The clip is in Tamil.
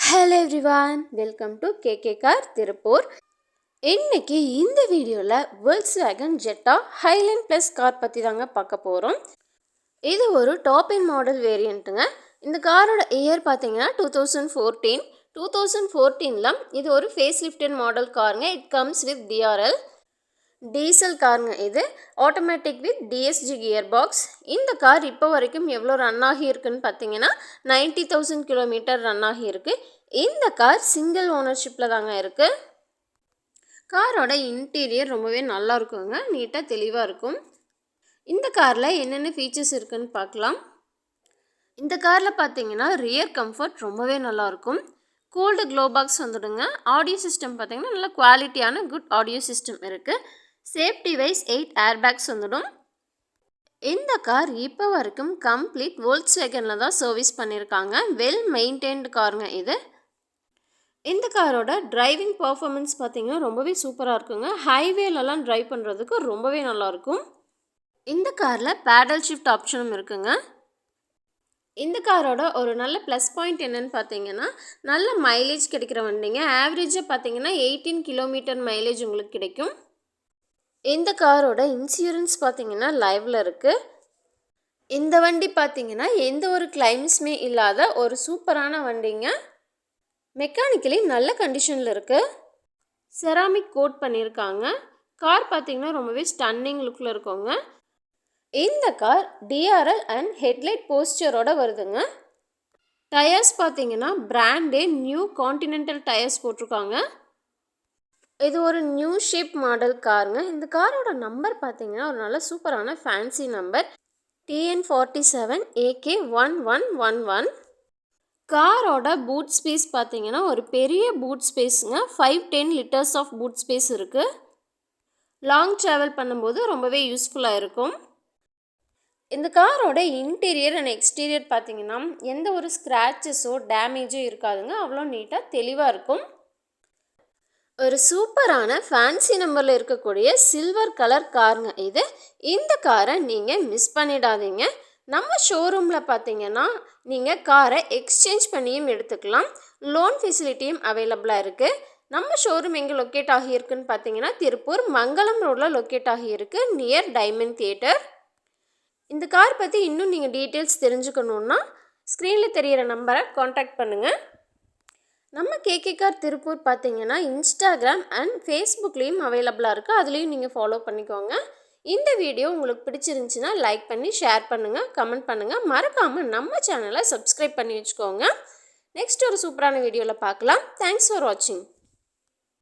Hello everyone, welcome to KK Car Tirupur. இன்னைக்கு இந்த வீடியோவில் Volkswagen Jetta Highline Plus car பற்றி தாங்க பார்க்க போகிறோம். இது ஒரு டாப் எண்ட் மாடல் வேரியண்ட்டுங்க. இந்த காரோட இயர் பார்த்தீங்கன்னா 2014ல் இது ஒரு ஃபேஸ் லிஃப்டட் மாடல் காருங்க. It comes with DRL diesel காருங்க. இது automatic with DSG gear box. இந்த கார் இப்போ வரைக்கும் எவ்வளோ ரன் ஆகி இருக்குன்னு பார்த்தீங்கன்னா 90,000 கிலோமீட்டர் ரன் ஆகி இருக்கு. இந்த கார் சிங்கிள் ஓனர்ஷிப்பில் தாங்க இருக்குது. காரோட இன்டீரியர் ரொம்பவே நல்லா இருக்குங்க, நீட்டாக தெளிவாக இருக்கும். இந்த காரில் என்னென்ன ஃபீச்சர்ஸ் இருக்குன்னு பார்க்கலாம். இந்த காரில் பார்த்தீங்கன்னா ரியர் கம்ஃபர்ட் ரொம்பவே நல்லாயிருக்கும். கோல்டு க்ளோ பாக்ஸ் வந்துடுங்க. ஆடியோ சிஸ்டம் பார்த்தீங்கன்னா நல்ல குவாலிட்டியான குட் ஆடியோ சிஸ்டம் இருக்குது. சேஃப்டி வைஸ் 8 ஏர் பேக்ஸ் வந்துடும். இந்த கார் இப்போ வரைக்கும் கம்ப்ளீட் வோல்க்ஸ்வேகனில் தான் சர்வீஸ் பண்ணியிருக்காங்க. வெல் மெயின்டைன்டு காருங்க இது. இந்த காரோட டிரைவிங் பர்ஃபார்மன்ஸ் பார்த்தீங்கன்னா ரொம்பவே சூப்பராக இருக்குங்க. ஹைவேலலாம் ட்ரைவ் பண்ணுறதுக்கு ரொம்பவே நல்லாயிருக்கும். இந்த காரில் பேடல் ஷிஃப்ட் ஆப்ஷனும் இருக்குங்க. இந்த காரோட ஒரு நல்ல ப்ளஸ் பாயிண்ட் என்னென்னு பார்த்தீங்கன்னா நல்ல மைலேஜ் கிடைக்கிற வண்டிங்க. ஆவரேஜாக பார்த்தீங்கன்னா 18 கிலோமீட்டர் மைலேஜ் உங்களுக்கு கிடைக்கும். இந்த காரோட இன்சூரன்ஸ் பார்த்தீங்கன்னா லைவில் இருக்குது. இந்த வண்டி பார்த்தீங்கன்னா எந்த ஒரு கிளைம்ஸுமே இல்லாத ஒரு சூப்பரான வண்டிங்க. மெக்கானிக்கலி நல்ல கண்டிஷனில் இருக்குது. செராமிக் கோட் பண்ணியிருக்காங்க. கார் பார்த்தீங்கன்னா ரொம்பவே ஸ்டன்னிங் லுக்கில் இருக்குங்க. இந்த கார் DRL அண்ட் ஹெட்லைட் போஸ்டரோட வருதுங்க. டயர்ஸ் பார்த்தீங்கன்னா பிராண்டே நியூ கான்டினென்டல் டயர்ஸ் போட்டிருக்காங்க. இது ஒரு நியூ ஷேப் மாடல் காருங்க. இந்த காரோட நம்பர் பார்த்தீங்கன்னா ஒரு நல்ல சூப்பரான ஃபேன்சி நம்பர் TN47 AK1111. காரோட பூட் ஸ்பேஸ் பார்த்தீங்கன்னா ஒரு பெரிய பூட் ஸ்பேஸுங்க. 510 லிட்டர்ஸ் ஆஃப் பூட் ஸ்பேஸ் இருக்குது. லாங் ட்ராவல் பண்ணும்போது ரொம்பவே யூஸ்ஃபுல்லாக இருக்கும். இந்த காரோட இன்டீரியர் அண்ட் எக்ஸ்டீரியர் பார்த்தீங்கன்னா எந்த ஒரு ஸ்க்ராச்சஸோ டேமேஜோ இருக்காதுங்க. அவ்வளோ நீட்டாக தெளிவாக இருக்கும். ஒரு சூப்பரான ஃபேன்சி நம்பரில் இருக்கக்கூடிய சில்வர் கலர் காருங்க இது. இந்த காரை நீங்கள் மிஸ் பண்ணிடாதீங்க. நம்ம ஷோரூமில் பார்த்தீங்கன்னா நீங்கள் காரை எக்ஸ்சேஞ்ச் பண்ணியும் எடுத்துக்கலாம். லோன் ஃபெசிலிட்டியும் அவைலபிளாக இருக்குது. நம்ம ஷோரூம் எங்கே லொக்கேட் ஆகியிருக்குன்னு பார்த்தீங்கன்னா திருப்பூர் மங்களம் ரோடில் லொக்கேட் ஆகியிருக்கு, நியர் டைமண்ட் தியேட்டர். இந்த கார் பற்றி இன்னும் நீங்கள் டீட்டெயில்ஸ் தெரிஞ்சுக்கணுன்னா ஸ்க்ரீனில் தெரிகிற நம்பரை காண்டாக்ட் பண்ணுங்கள். நம்ம KK கார் திருப்பூர் பார்த்தீங்கன்னா இன்ஸ்டாகிராம் அண்ட் ஃபேஸ்புக்லேயும் அவைலபிளாக இருக்குது. அதுலேயும் நீங்கள் ஃபாலோ பண்ணிக்கோங்க. இந்த வீடியோ உங்களுக்கு பிடிச்சிருந்துச்சின்னா லைக் பண்ணி ஷேர் பண்ணுங்கள், கமெண்ட் பண்ணுங்கள். மறக்காமல் நம்ம சேனலை சப்ஸ்கிரைப் பண்ணி வச்சுக்கோங்க. நெக்ஸ்ட் ஒரு சூப்பரான வீடியோவில் பார்க்கலாம். தேங்க்ஸ் ஃபார் வாட்சிங்.